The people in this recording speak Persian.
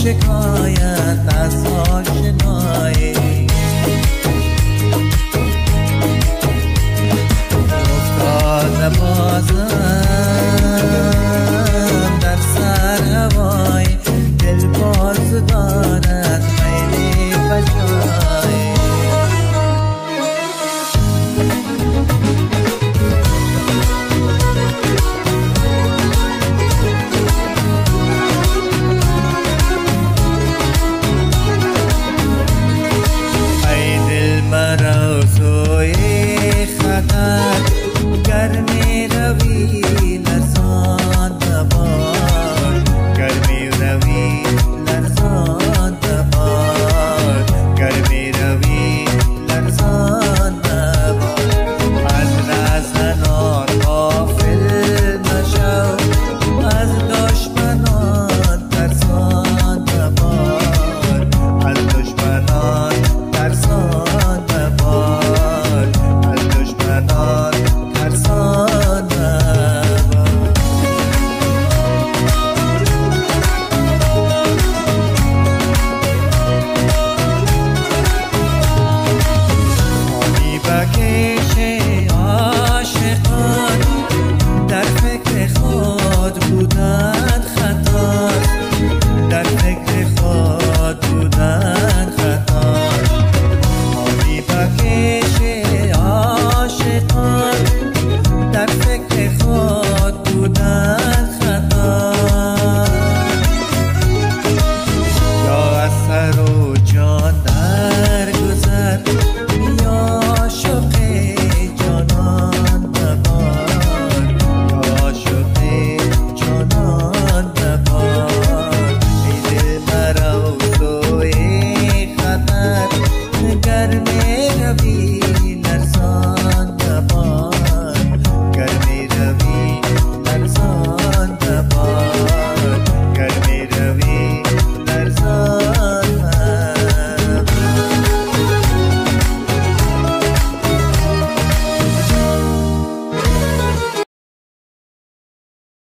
شکایت از آشنایی افتاده بازم در سر هوای دل باز دارد خیلی فجایی گرمی روی لرزان دبار گرمی روی لرزان دبار گرمی روی لرزان دبار از نزنان غافل نشو از دشمنان ترسان دبار از دشمنان ترسان دبار از دشمنان گرمی روی لرزان